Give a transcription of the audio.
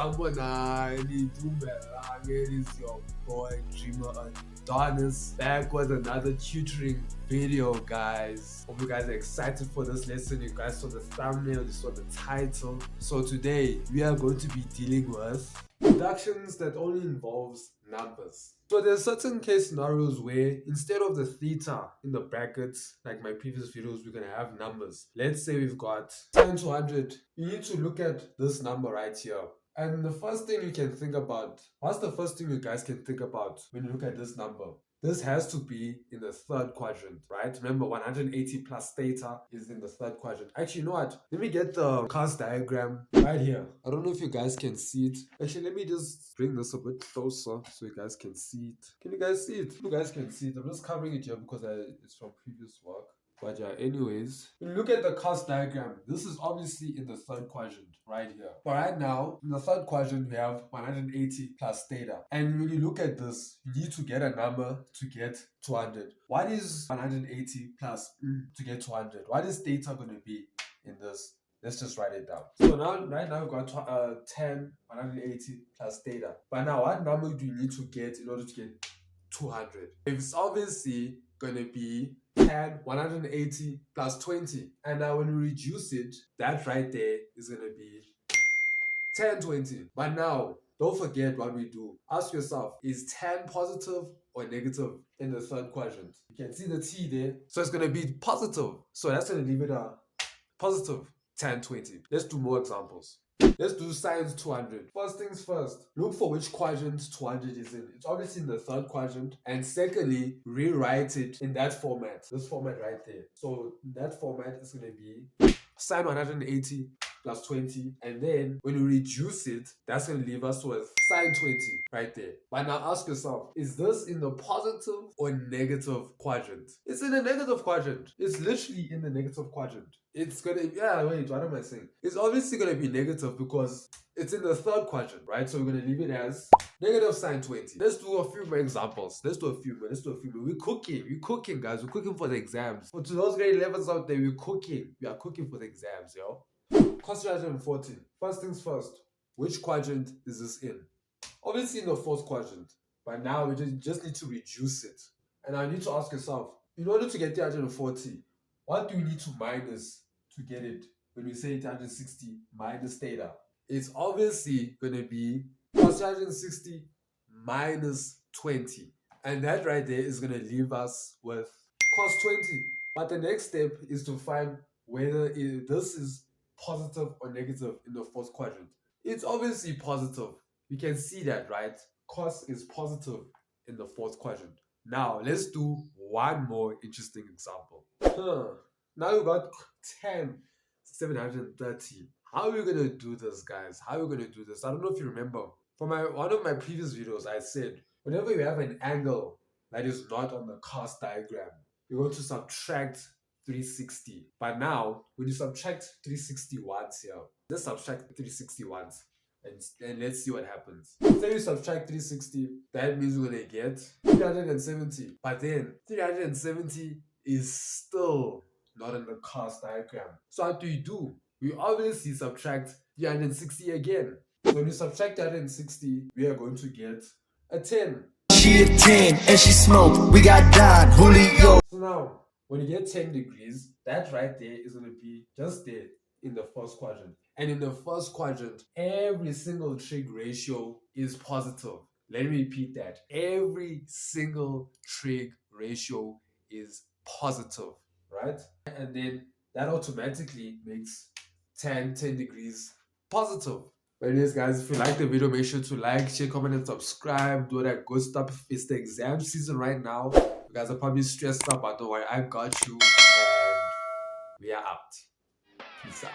someone it is your boy Dreamer Adonis back with another tutoring video, guys. Hope you guys are excited for this lesson. You guys saw the thumbnail, you saw the title. So today we are going to be dealing with reductions that only involves numbers. So there's certain case scenarios where instead of the theta in the brackets, like my previous videos, we're gonna have numbers. Let's say we've got 10 to 100. You need to look at this number right here. And the first thing you can think about, what's the first thing you guys can think about when you look at this number? This has to be in the third quadrant, right? Remember, 180 plus theta is in the third quadrant. Actually, you know what? Let me get the cast diagram right here. I don't know if you guys can see it. Actually, let me just bring this a bit closer so you guys can see it. Can you guys see it? You guys can see it. I'm just covering it here because it's from previous work. But yeah, anyways, when you look at the cast diagram, this is obviously in the third quadrant right here. But right now, in the third quadrant, we have 180 plus theta. And when you look at this, you need to get a number to get 200. What is 180 plus to get 200? What is theta going to be in this? Let's just write it down. So now, right now, we've got 10, 180 plus theta. But now, what number do you need to get in order to get 200? It's obviously going to be 10, 180 plus 20. And now when we reduce it, that right there is going to be 10, 20. But now, don't forget what we do. Ask yourself, is 10 positive or negative in the third quadrant? You can see the T there. So it's going to be positive. So that's going to leave it a positive 10, 20. Let's do more examples. Let's do sine 200. First things first, look for which quadrant 200 is in. It's obviously in the third quadrant. And secondly, rewrite it in that format. This format right there. So in that format is going to be sine 180 plus 20. And then when you reduce it, that's going to leave us with sine 20 right there. But now ask yourself, is this in the positive or negative quadrant? It's in the negative quadrant. It's literally in the negative quadrant. It's gonna, wait, what am I saying? It's obviously gonna be negative because it's in the third quadrant, right? So we're gonna leave it as negative sine 20. Let's do a few more examples. Let's do a few more. We're cooking, guys. We're cooking for the exams. For to those grade 11s out there, we're cooking. We are cooking for the exams, yo. Cos 340. First things first, which quadrant is this in? Obviously in the fourth quadrant. But now we just need to reduce it. And I need to ask yourself, in order to get 340, what do we need to minus to get it when we say 360 minus theta? It's obviously going to be cos 360 minus 20. And that right there is going to leave us with cos 20. But the next step is to find whether this is positive or negative in the fourth quadrant. It's obviously positive. You can see that, right? Cos is positive in the fourth quadrant. Now, let's do one more interesting example. Now we got 10, 730. How are we going to do this, guys? How are we going to do this? I don't know if you remember. From one of my previous videos, I said, whenever you have an angle that is not on the cast diagram, you're going to subtract 360. But now, when you subtract 360 once here, let's subtract 360 once. And let's see what happens. Say we subtract 360, that means we're going to get 370. But then 370 is still not in the cast diagram. So what do? We obviously subtract 360 again. So when we subtract 360, we are going to get a 10. She a 10 and she smoke. We got Don Julio. So now, when you get 10 degrees, that right there is going to be just there in the first quadrant. And in the first quadrant, every single trig ratio is positive. Let me repeat that. Every single trig ratio is positive, right? And then that automatically makes 10 degrees positive. But anyways, guys, if you like the video, make sure to like, share, comment, and subscribe. Do that good stuff. It's the exam season right now. You guys are probably stressed out, but don't worry, I got you. And we are out. Peace out.